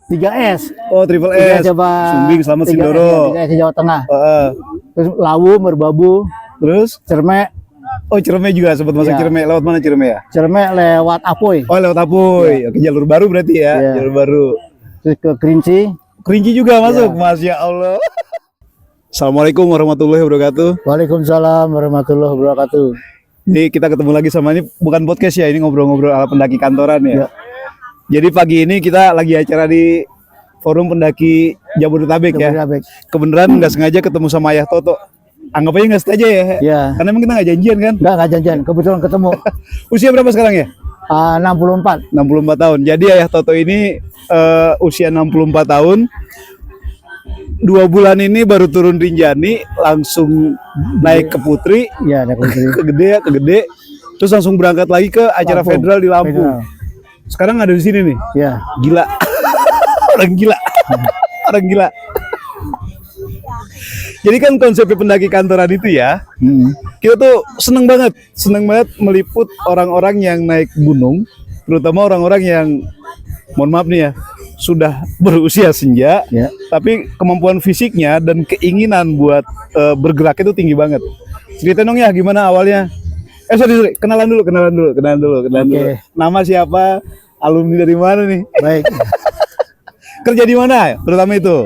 3S. Oh, Triple 3S S. coba. Sumbing Slamet 3S, Sindoro. 3S Jawa Tengah. Heeh. Terus Lawu, Merbabu, Terus Cermek. oh, Cireme juga sempat masuk Iya. Cireme. Lewat mana Cireme ya? Cermek lewat Apoy. Oh, lewat Apuy. Oke, jalur baru berarti ya. Iya. Jalur baru. Terus ke Kerinci. Kerinci juga masuk. Iya. Masya Allah. Assalamualaikum warahmatullahi wabarakatuh. Waalaikumsalam warahmatullahi wabarakatuh. Jadi kita ketemu lagi sama ini bukan podcast ya, ini ngobrol-ngobrol ala pendaki kantoran ya. Ya. Jadi pagi ini kita lagi acara di Forum Pendaki Jabodetabek ya. Jabodetabek. Kebenaran nggak sengaja ketemu sama Ayah Toto. Anggap aja nggak sengaja ya. Ya. Karena emang kita nggak janjian kan. Nggak janjian, kebetulan ketemu. Usia berapa sekarang ya? 64. 64 tahun. Jadi Ayah Toto ini usia 64 tahun. 2 bulan ini baru turun Rinjani, langsung naik ke Putri, Ya, ada Putri. ke Gede, terus langsung berangkat lagi ke acara Lampung. federal di Lampung. Federal. Sekarang ada di sini nih. Ya. Gila. Orang gila. Orang gila. Jadi kan konsepnya pendaki kantoran itu ya, kita tuh seneng banget meliput orang-orang yang naik gunung, terutama orang-orang yang, mohon maaf nih ya, sudah berusia senja, Ya. tapi kemampuan fisiknya dan keinginan buat bergerak itu tinggi banget. Ceritain dong ya gimana awalnya. Sorry, kenalan dulu. Oke. Nama siapa? Alumni dari mana nih? Baik. Kerja di mana? Terutama itu.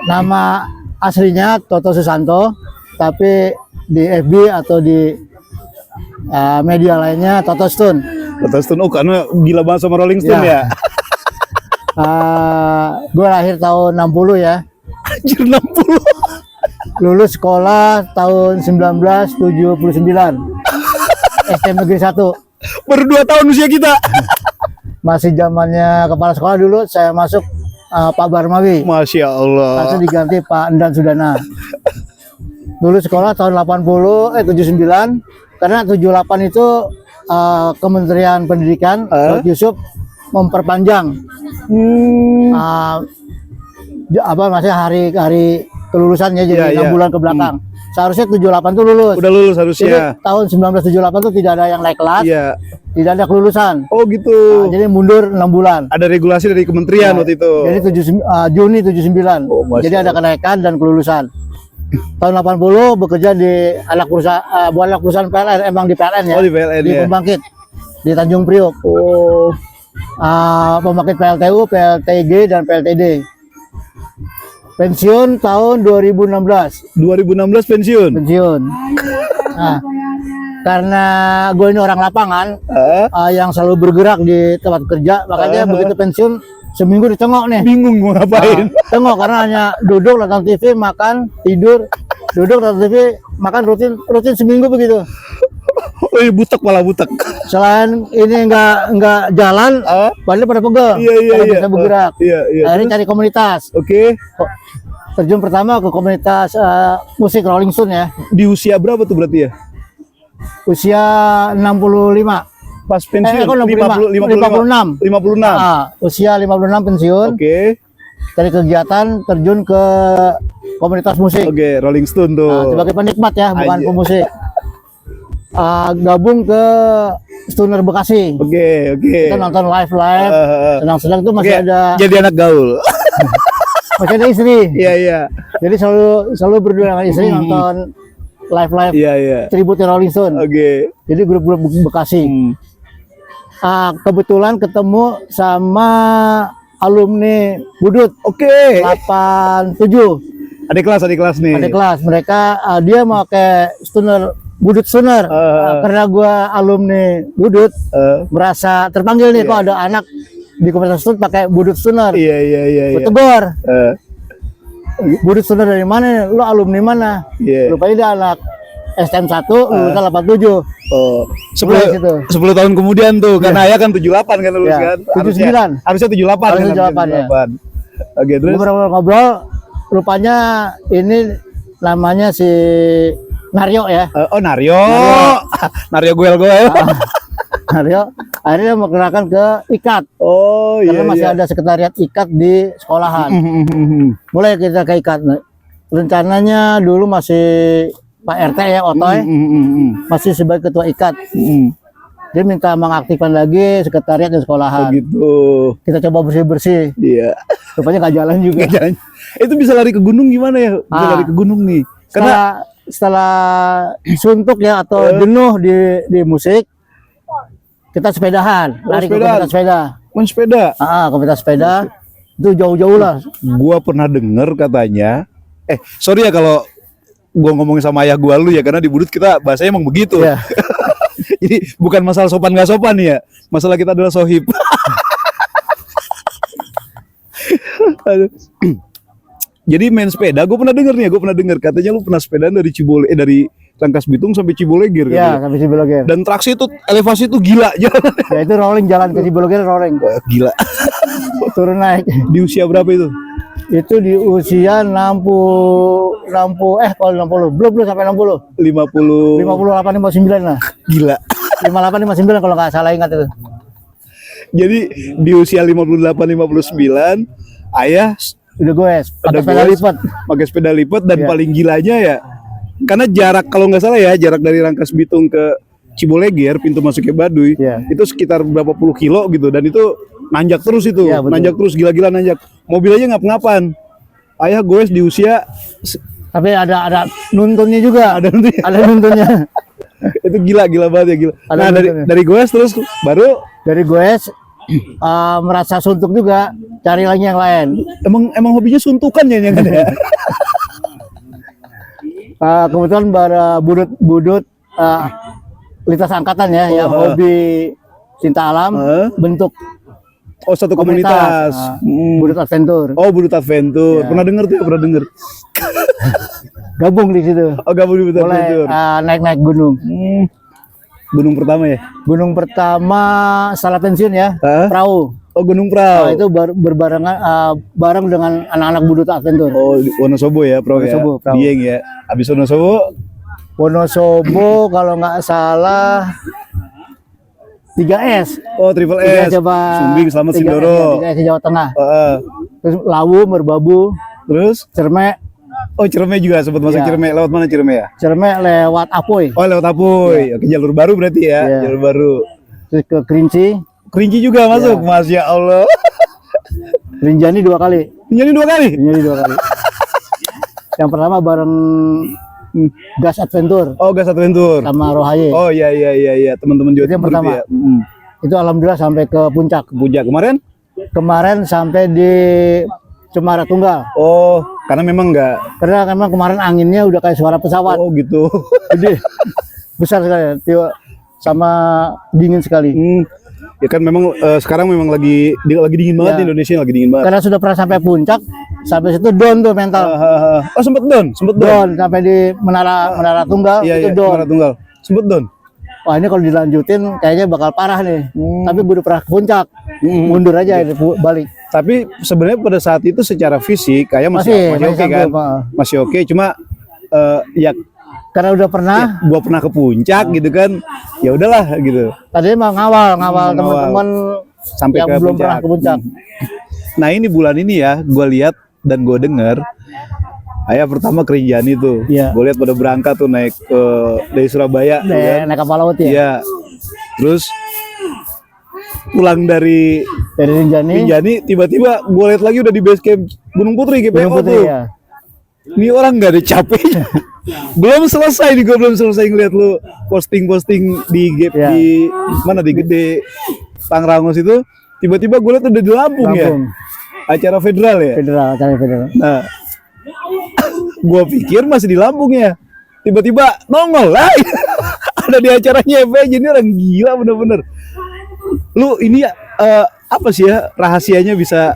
Nama aslinya Toto Susanto, tapi di FB atau di media lainnya Toto Stone. Terus karena gila banget sama Rolling Stone ya. Gue lahir tahun 60 ya. Anjir 60. Lulus sekolah tahun 1979. SD Negeri 1. Baru 2 tahun usia kita. Masih zamannya kepala sekolah dulu saya masuk Pak Barmawi. Masya Allah. Langsung diganti Pak Endan Sudana. Lulus sekolah tahun 79 karena 78 itu Kementerian Pendidikan Dr. Yusuf memperpanjang maksudnya hari kelulusannya jadi 6 bulan ke belakang. Seharusnya 78 itu lulus. Udah lulus Jadi harusnya. tahun 1978 itu tidak ada yang naik kelas, Iya. tidak ada kelulusan. Oh gitu. Jadi mundur 6 bulan. Ada regulasi dari kementerian waktu itu. Jadi Juni 79. Oh, Masya Jadi ada kenaikan dan kelulusan. Tahun 80 bekerja di bukan anak perusahaan PLN, emang di PLN ya. Oh, di PLN di ya. pembangkit di Tanjung Priok. Oh. Pembangkit PLTU, PLTG dan PLTD. Pensiun tahun 2016. 2016 pensiun. Pensiun. Nah, karena gue ini orang lapangan yang selalu bergerak di tempat kerja, makanya begitu pensiun seminggu ditengok nih. Bingung mau ngapain. Tengok karena hanya duduk nonton TV, makan, tidur, duduk nonton TV, makan rutin seminggu begitu. Oh, iya, malah butek. Selain ini nggak jalan, padahal pada pegel, pada bisa bergerak. Iya. Akhirnya cari komunitas. Oke. Terjun pertama ke komunitas musik Rolling Stone ya. Di usia berapa tuh berarti ya? Usia 65. Pas pensiun. 56. 56. Usia 56 pensiun. Oke. Dari kegiatan terjun ke komunitas musik. Oke, Rolling Stone tuh. Sebagai penikmat ya, bukan Anjir. pemusik. Gabung ke Stoner Bekasi. Oke. Kita nonton live, senang-senang tuh masih ada Jadi anak gaul. masih ada istri. Iya. Jadi selalu berdua dengan istri nonton live Iya. tribute Rolling Stone. Oke. Jadi grup-grup Bekasi. Kebetulan ketemu sama alumni Budut. Oke. 87. Adik kelas nih. Ada kelas. Mereka dia mau ke Budut Stoner. Karena gua alumni Budut, merasa terpanggil nih kok ada anak di komunitas Stoner pakai Budut Stoner. Iya. Gua tegur. Budut Stoner dari mana? Lu alumni mana? Iya. Rupanya dia anak STM 1 lulusan 87. Oh, Mulai situ. 10 tahun kemudian tuh, karena Ayah kan 78 kan lulus Iya. kan? 79. Harusnya 78 kan? 78 ya. Oke, terus? Ngobrol-ngobrol, rupanya ini namanya si Naryo ya. Naryo. Naryo goel. Naryo akhirnya menggerakkan ke IKAT. Oh iya. Karena masih ada sekretariat IKAT di sekolahan. Mulai kita ke IKAT. Rencananya dulu masih Pak RT ya, Otoy. Masih sebagai ketua IKAT. dia minta mengaktifkan lagi sekretariat dan Oh sekolahan. gitu. Kita coba bersih-bersih, Iya. rupanya nggak jalan juga. Nggak jalan. Itu bisa lari ke gunung gimana ya? Bisa Ah. lari ke gunung nih. Karena Setelah suntuk ya atau jenuh di musik, kita sepedahan, lari ke sepedahan. komunitas sepeda. main sepeda. Komunitas sepeda itu jauh-jauh lah. Gua pernah denger katanya. Sorry ya kalau gua ngomongin sama ayah gua lu ya, karena di Budut kita bahasanya emang begitu. Ya. Jadi bukan masalah sopan nggak sopan ya, masalah kita adalah sohib. Aduh. Jadi main sepeda, gue pernah denger katanya lu pernah sepedaan dari dari Rangkas Bitung sampai Ciboleger Ya, katanya. sampai Cibologir. Dan traksi itu elevasi itu gila jalan. Ya itu rolling, jalan ke Cibologir rolling. Wah, gila. Turun naik. Di usia berapa itu? Itu di usia 60 kalau 60 belum sampai 60. 50. 58 59 lah. Gila. 58 59 kalau nggak salah ingat itu. Jadi di usia 58 59 ayah Udah goes, pakai sepeda goes, lipat. pakai sepeda lipat dan Iya. paling gilanya ya karena jarak kalau nggak salah ya jarak dari Rangkas Bitung ke Ciboleger pintu masuknya Baduy Iya. itu sekitar berapa puluh kilo gitu dan itu nanjak terus itu Iya, betul. nanjak terus gila-gila nanjak mobil aja ngap-ngapan ayah goes di usia Tapi ada nuntunnya juga, ada nanti ada nuntunnya. itu gila banget ya gila. Ada Nah nuntunnya. dari goes terus baru Dari goes merasa suntuk juga, cari lagi yang lain. emang hobinya suntukan ya yang ada. Kebetulan budut lintas angkatan ya, yang hobi cinta alam, bentuk Oh satu komunitas. Budut Adventure. Oh Budut Adventure. Ya. Pernah denger tuh ya, pernah denger. Gabung di situ. Oh gabung di Budut Mulai Adventure. naik-naik gunung. Gunung pertama ya? Gunung pertama setelah pensiun ya, Hah? Perahu. Oh Gunung Prau. Itu berbarengan bareng dengan anak-anak Budut Adventure. Oh di Wonosobo ya, Prau ya. Wonosobo, Prau. Dieng ya. Abis Wonosobo, Wonosobo kalau nggak salah 3S. oh Triple S. Coba Sumbing Slamet 3S, Sindoro. 3S Jawa Tengah. Heeh. Terus Lawu, Merbabu, Terus, Cermek. oh Ciremai juga sempat masuk Iya. Ciremai. Lewat mana Ciremai ya? Cermek lewat Apoy. Oh lewat Apuy. Oke jalur baru berarti ya. Iya. Jalur baru. Terus ke Kerinci. Kerinci juga masuk. Masya Allah. Rinjani 2 kali. Jadi 2 kali. Rinjani 2 kali. Yang pertama bareng Gas Adventure Oh Gas Adventure. sama Rohaye. Oh iya teman-teman Jawa Itu yang Timur pertama. ya. Itu alhamdulillah sampai ke puncak. Puncak kemarin? Kemarin sampai di Cemara Tunggal. Oh, karena memang enggak. Karena memang kemarin anginnya udah kayak suara pesawat. Oh gitu. Jadi besar sekali. Sama dingin sekali. Ya kan memang sekarang memang lagi dingin banget Ya. di Indonesia lagi dingin banget. Karena sudah pernah sampai puncak, sampai situ down tuh mental. Oh sempet down. Down sampai di Menara Tunggal Iya itu iya. down. Menara Tunggal. Sempet down. Wah ini kalau dilanjutin kayaknya bakal parah nih. Tapi gue udah pernah ke puncak, mundur aja ini balik. Tapi sebenarnya pada saat itu secara fisik kayak masih oke kan. sanggup, Pak. Masih oke. Cuma ya Karena udah pernah, gua pernah ke puncak gitu kan. Ya udahlah gitu. tadi mau ngawal teman-teman Sampai yang ke belum puncak. pernah ke puncak. Nah ini bulan ini ya, gue lihat dan gue dengar, ayah pertama ke Rinjani tuh, Iya. gue lihat pada berangkat tuh naik dari Surabaya, tuh kan. Naik kapal laut ya. Iya. Terus pulang dari Dari Rinjani, Rinjani, tiba-tiba gue lihat lagi udah di base camp Gunung Putri, GPO Gunung Putri tuh. ya. Ini orang nggak ada capeknya. belum selesai nih, gue belum selesai ngeliat lu posting-posting di gap Iya. di mana di Gede Tangrangos itu, tiba-tiba gue lihat udah di Lampung ya. Lampung. Acara federal ya. Federal, acara federal. Nah, gua pikir masih di Lampung ya. Tiba-tiba nongol lah. Ada di acaranya FPJ, ini orang gila bener-bener. Lu ini apa sih ya rahasianya bisa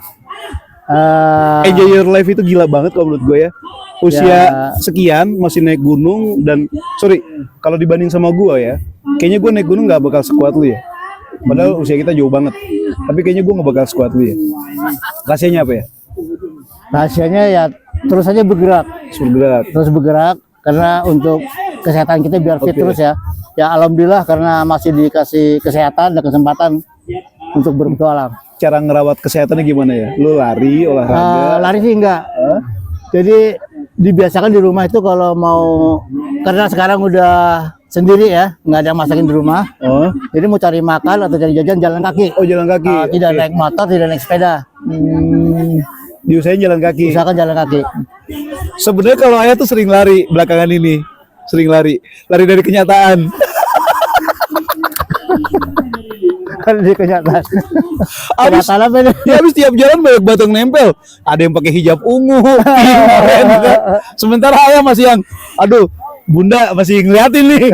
enjoy your life itu gila banget kalau menurut gue ya. Usia Ya. sekian masih naik gunung dan sorry kalau dibanding sama gua ya, kayaknya gue naik gunung nggak bakal sekuat lu ya. Padahal usia kita jauh banget. Tapi kayaknya gue nggak bakal sekuat lu ya. Rahasianya apa ya? Rahasianya ya terus aja bergerak, Surgerak. terus bergerak karena untuk kesehatan kita biar fit Oke. terus ya. Ya alhamdulillah karena masih dikasih kesehatan dan kesempatan untuk berpetualang. Cara ngerawat kesehatannya gimana ya? Lu lari, olahraga. Lari sih enggak. Jadi dibiasakan di rumah itu kalau mau, karena sekarang udah sendiri ya, nggak ada yang masakin di rumah. Oh, Jadi mau cari makan atau cari jajan jalan kaki. oh jalan kaki. Tidak naik motor, tidak naik sepeda. Diusahain jalan kaki. Usahakan jalan kaki. Sebenarnya kalau ayah tuh sering lari belakangan ini, sering lari dari kenyataan. Kan di kenyataan. Abis, Kenyataan apa ini? ya habis tiap jalan banyak batang nempel. Ada yang pakai hijab ungu, pink, keren gitu. Sementara ayah masih yang, aduh, bunda masih ngeliatin nih.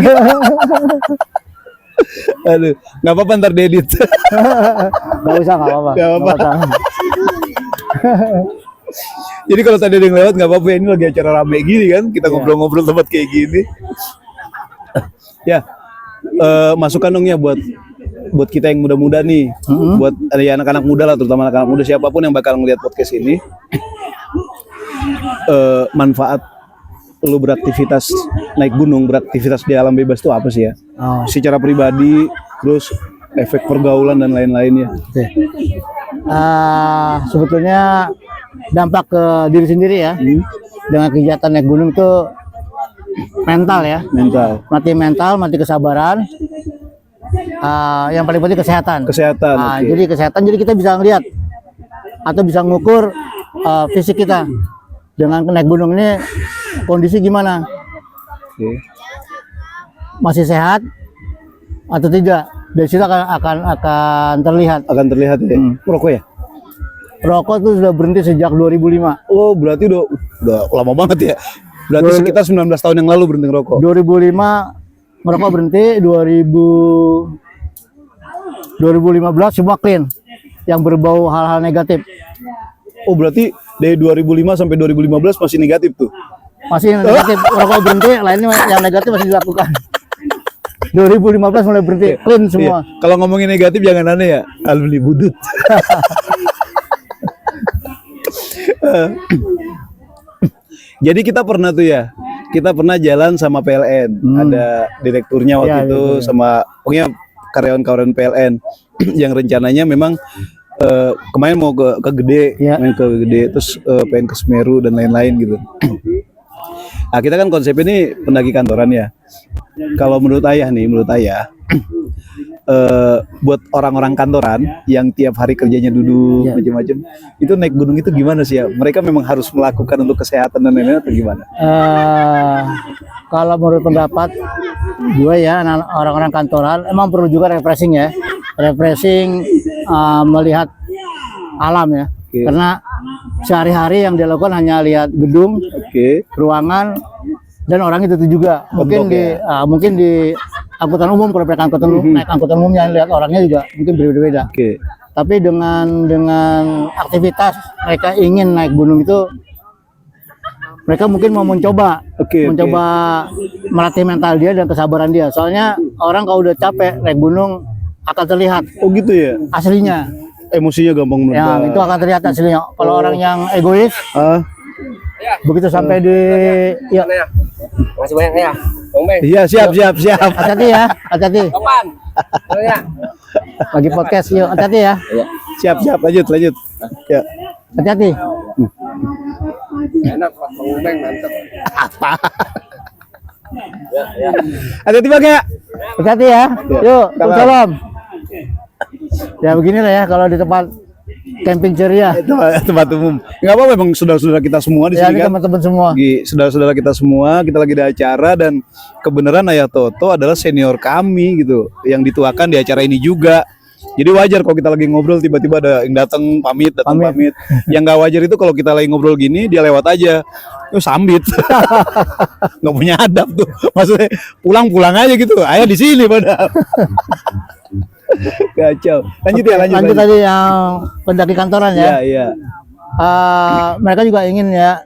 Aduh, nggak apa-apa ntar diedit. Nggak usah, nggak apa-apa. Nggak apa-apa. Nggak usah. Jadi kalau tadi ada yang lewat nggak apa-apa, ini lagi acara rame gini kan, kita ngobrol-ngobrol tempat kayak gini. Ya, masukan dong ya buat kita yang muda-muda nih, buat ada anak-anak muda lah, terutama anak-anak muda siapapun yang bakal ngelihat podcast ini, manfaat lu beraktivitas naik gunung, beraktivitas di alam bebas itu apa sih ya? Oh, Secara pribadi, terus efek pergaulan dan lain-lainnya. oke. Sebetulnya dampak ke diri sendiri ya, dengan kegiatan naik gunung itu mental ya, Mental, mental, mati kesabaran. Yang paling penting kesehatan. kesehatan. Oke. Jadi kesehatan, jadi kita bisa ngelihat atau bisa ngukur fisik kita dengan naik gunung ini kondisi gimana, Oke. masih sehat atau tidak. Dari situ akan terlihat. Akan terlihat ya. Merokok ya? Rokok itu sudah berhenti sejak 2005. Oh, berarti udah lama banget ya. Berarti sekitar 19 tahun yang lalu berhenti ngerokok. 2005 merokok berhenti, 2015 semua clean yang berbau hal-hal negatif. Oh, berarti dari 2005 sampai 2015 masih negatif tuh. Masih negatif, rokok berhenti, lainnya yang negatif masih dilakukan. 2015 mulai berhenti, clean semua. Iya. Kalau ngomongin negatif jangan aneh ya. Alumni budut. Jadi kita pernah tuh ya, kita pernah jalan sama PLN, ada direkturnya waktu Iya, itu iya. sama pokoknya karyawan-karyawan PLN yang rencananya memang kemarin mau ke Gede, Iya. main ke Gede, terus pengen ke Semeru dan lain-lain gitu. Nah kita kan konsep ini pendaki kantoran ya. Kalau menurut ayah nih, buat orang-orang kantoran yang tiap hari kerjanya duduk Iya. macam-macam, itu naik gunung itu gimana sih ya? Mereka memang harus melakukan untuk kesehatan dan lain-lain atau gimana? Kalau menurut pendapat gue ya, orang-orang kantoran emang perlu juga refreshing ya, melihat alam ya. Oke. Karena sehari-hari yang dilakukan hanya lihat gedung, Oke. ruangan, dan orang itu juga. Mungkin Bentuk di angkutan umum, kalau naik angkutan umum yang lihat orangnya juga mungkin berbeda-beda. Oke. Tapi dengan aktivitas mereka ingin naik gunung itu, mereka mungkin mau mencoba Oke. melatih mental dia dan kesabaran dia. Soalnya orang kalau udah capek naik gunung akan terlihat Oh gitu ya. aslinya. Emosinya gampang Ya, meledak. itu akan terlihat aslinya. Kalau orang yang egois, Ah, begitu sampai di ya, Masih banyak ya, Bang Beng. iya siap. hati-hati ya, hati-hati. Kapan? Ya. Lagi podcast yuk, hati-hati ya. Siap. Lanjut. Ya. Hati-hati. Enak Pak Bang Beng, mantep. Hati-hati Bang ya. Hati-hati ya. Yuk, Salam. salam. Ya beginilah ya kalau di tempat camping ceria. Tempat umum. Enggak apa-apa, memang saudara-saudara kita semua di Ya, sini ini kan. teman-teman semua. Saudara-saudara kita semua, kita lagi ada acara dan kebenaran Ayah Toto adalah senior kami gitu, yang dituakan di acara ini juga. Jadi wajar kalau kita lagi ngobrol tiba-tiba ada yang datang pamit. Yang nggak wajar itu kalau kita lagi ngobrol gini dia lewat aja, sambit, nggak punya adab tuh. Maksudnya pulang aja gitu. Ayah di sini padahal. Kacau. Lanjut. Tadi yang pendaki kantoran ya. Iya. Mereka juga ingin ya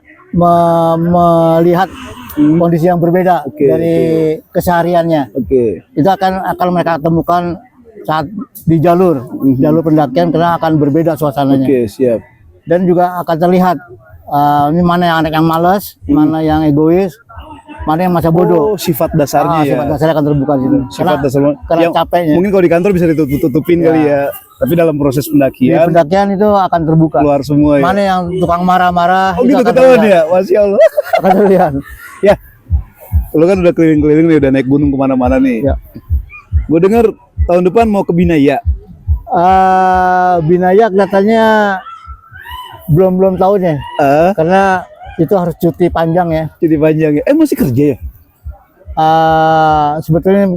melihat kondisi yang berbeda Oke, dari kesehariannya. Oke. Itu akan mereka temukan saat di jalur pendakian, karena akan berbeda suasananya. Oke, siap. Dan juga akan terlihat ini mana yang anak yang malas, mana yang egois, mana yang masa bodoh. Oh, sifat dasarnya ya. Sifat dasarnya akan terbuka di situ. Sifat dasar Karena yang capeknya. mungkin kalau di kantor bisa ditutup-tutupin kali ya. Tapi dalam proses Di pendakian pendakian itu akan terbuka. keluar semua ya. Mana yang tukang marah-marah, Oh itu gitu akan ketahuan terlihat. ya, Masya Allah. Akan terlihat. Ya, Lu kan udah keliling-keliling nih, udah naik gunung kemana-mana nih. Ya. Gue denger tahun depan mau ke Binaya. Binaya kelihatannya belum tahun ya, karena itu harus cuti panjang ya. Cuti panjang ya. Masih kerja ya? Sebetulnya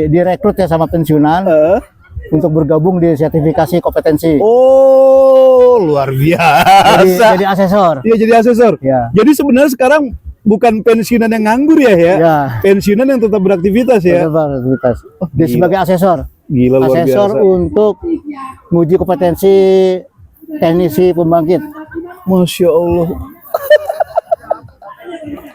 direkrut ya sama pensiunan untuk bergabung di sertifikasi kompetensi. Oh, luar biasa. Jadi asesor. Iya, jadi asesor. Ya. Jadi sebenarnya sekarang bukan pensiunan yang nganggur ya. Ya. Pensiunan yang tetap beraktivitas ya. Aktivitas. Dia Gila. sebagai asesor. Gila, luar Asesor biasa. untuk menguji kompetensi teknisi pembangkit. Masya Allah.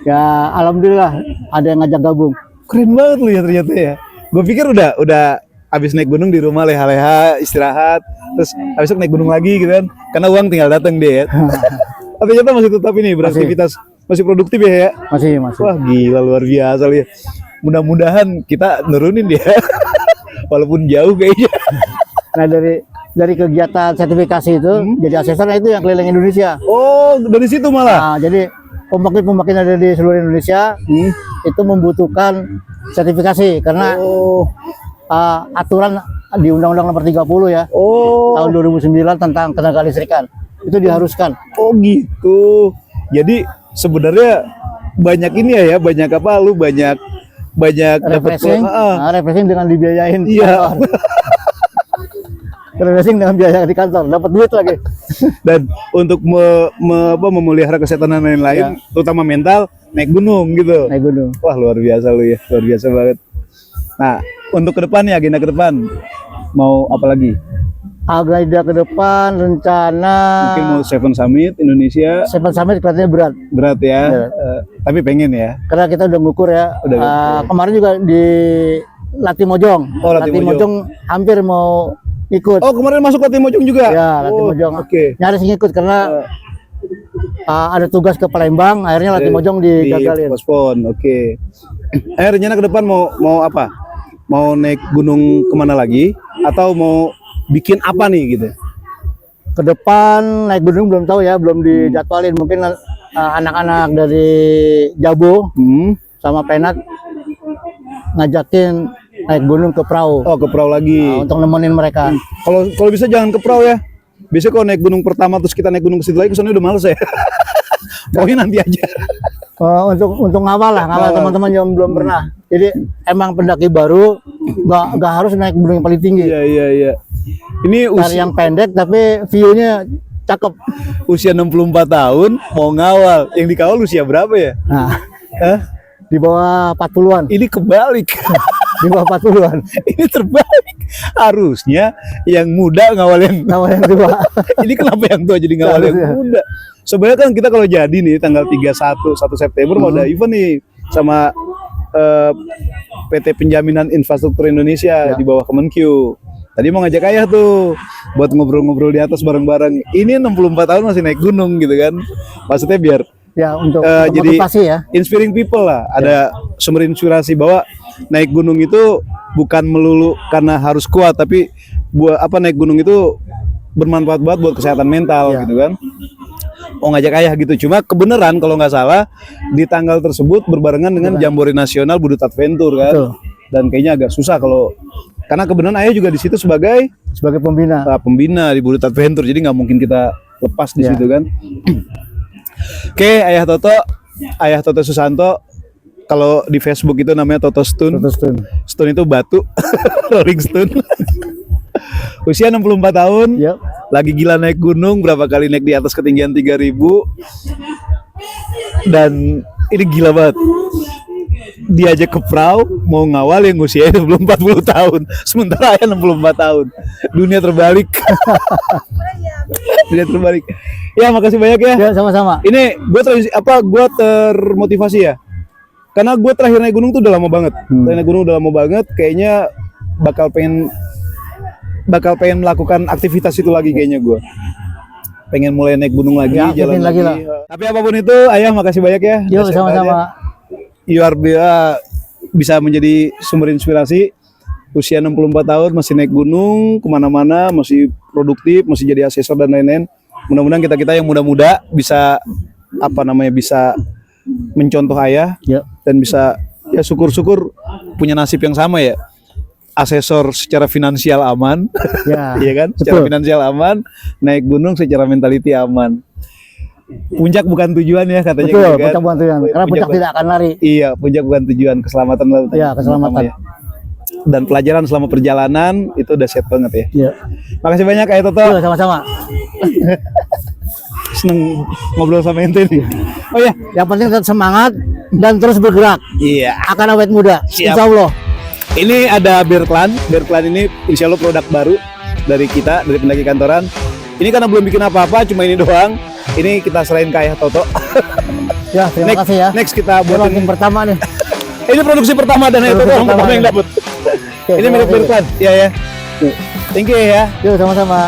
Ya, alhamdulillah ada yang ngajak gabung. Keren banget lu ya ternyata ya. Gue pikir udah abis naik gunung di rumah leha-leha istirahat, terus abis itu naik gunung lagi gitu kan. Karena uang tinggal datang deh ya. Ternyata masih tetap ini beraktivitas, masih produktif ya. Masih. Wah gila, luar biasa lu ya. Mudah-mudahan kita nurunin dia. Walaupun jauh kayaknya. Nah, dari kegiatan sertifikasi itu jadi asesor itu yang keliling Indonesia. Oh, dari situ malah. Nah, jadi pembangkit ada di seluruh Indonesia itu membutuhkan sertifikasi karena aturan di Undang-Undang Nomor 30 ya tahun 2009 tentang tenaga listrikan itu diharuskan. Oh gitu. Jadi sebenarnya banyak ini ya, banyak apa? Lu banyak Refreshing, refreshing dengan dibiayain. Iya. Refreshing dengan biaya di kantor, dapat duit lagi. Dan untuk memelihara kesehatan dan lain-lain, terutama mental, naik gunung gitu. Naik gunung. Wah luar biasa lu ya, luar biasa banget. Nah, untuk ke depan nih, agenda ke depan mau apa lagi? Agenda ke depan rencana Mungkin mau Seven Summit Indonesia. Seven Summit kelihatannya berat Ya. Tapi pengen ya. karena kita udah ngukur ya. Kemarin juga di Latimojong. Oh, Latimojong. Latimojong hampir mau ikut. Oh kemarin masuk Latimojong juga? Ya, Latimojong. Oke. Nyaris ngikut karena ada tugas ke Palembang, akhirnya Latimojong digagalin. Postpone, oke. Rencana ke depan mau apa? Mau naik gunung kemana lagi? Atau mau bikin apa nih gitu? Ke depan naik gunung belum tahu ya, belum dijadwalin. Mungkin anak-anak dari Jabo sama Penat ngajakin naik gunung ke perahu. Oh, ke perahu lagi. Untuk nemenin mereka. Kalau bisa jangan ke perahu ya. Biasanya kalau naik gunung pertama terus kita naik gunung ke situ lagi, kesannya udah males ya. Pokoknya nanti aja. Untuk ngawal teman-teman yang belum pernah. Jadi emang pendaki baru nggak harus naik gunung yang paling tinggi. Iya. Ini Cari yang pendek tapi view-nya cakep. Usia 64 tahun mau ngawal. Yang dikawal usia berapa ya? Nah, di bawah 40-an. Ini kebalik. Di bawah 40-an. Ini terbalik. Harusnya yang muda ngawal yang tua. Ini kenapa yang tua jadi ngawal yang muda? Sebenarnya kan kita kalau jadi nih tanggal 1 September mau ada event nih sama PT Penjaminan Infrastruktur Indonesia di bawah Kemenkyu. Tadi mau ngajak ayah tuh buat ngobrol-ngobrol di atas bareng-bareng. Ini 64 tahun masih naik gunung gitu kan. Maksudnya biar ya untuk jadi motivasi ya. Inspiring people lah. Ada sumber inspirasi bahwa naik gunung itu bukan melulu karena harus kuat, tapi naik gunung itu bermanfaat banget buat kesehatan mental gitu kan. Mau ngajak ayah gitu. Cuma kebenaran kalau nggak salah di tanggal tersebut berbarengan dengan Jambore Nasional Budut Adventure kan. Betul. Dan kayaknya agak susah karena kebenaran ayah juga di situ sebagai pembina di Budut Adventure. Jadi nggak mungkin kita lepas di situ kan. Oke, Ayah Toto Susanto, kalau di Facebook itu namanya Toto Stun. Stun itu batu, Rolling Stone. Usia 64 tahun, lagi gila naik gunung, berapa kali naik di atas ketinggian 3000. Dan ini gila banget. Diajak ke perahu, mau ngawal yang usianya belum 40 tahun. Sementara ayah 64 tahun. Dunia terbalik. Dunia terbalik. Ya, makasih banyak ya. Ya, sama-sama. Ini gue termotivasi ya. Karena gue terakhir naik gunung tuh udah lama banget. Kayaknya bakal pengen melakukan aktivitas itu lagi kayaknya gue. Pengen mulai naik gunung lagi, ya, jalan lagi. Tapi apapun itu, ayah makasih banyak ya. Yuk, sama-sama. Bisa menjadi sumber inspirasi. Usia 64 tahun masih naik gunung kemana-mana, masih produktif, masih jadi asesor dan lain-lain. Mudah-mudahan kita yang muda-muda bisa bisa mencontoh ayah dan bisa ya syukur-syukur punya nasib yang sama ya. Asesor secara finansial aman, Ya, iya kan? Secara betul. finansial aman, naik gunung secara mentality aman. Puncak bukan tujuan ya katanya. Betul, gitu kan? puncak bukan tujuan. Karena puncak tidak akan lari. Iya, puncak bukan tujuan, keselamatan lah. Iya, keselamatan. Ya. Dan pelajaran selama perjalanan itu udah set banget ya. Iya. Makasih banyak Ayah Toto. Betul, sama-sama. Seneng ngobrol sama ente nih. Oh ya, Yang penting tetap semangat dan terus bergerak. iya. Akan awet muda. Siap. Insya Allah. Ini ada Bear Clan. Bear Clan ini insya Allah produk baru dari kita, dari pendaki kantoran. Ini karena belum bikin apa-apa, cuma ini doang. Ini kita serahin ke Ayah Toto. Ya, terima Next- kasih ya. Next kita Ini launching buatin. pertama nih. Ini produksi pertama dan Ayah Toto Produksi yang pertama pertama, yang ya. dapat. Oke, Ini terima milik kasih. Bear Clan. Iya ya. Thank you ya. Yuk, sama-sama.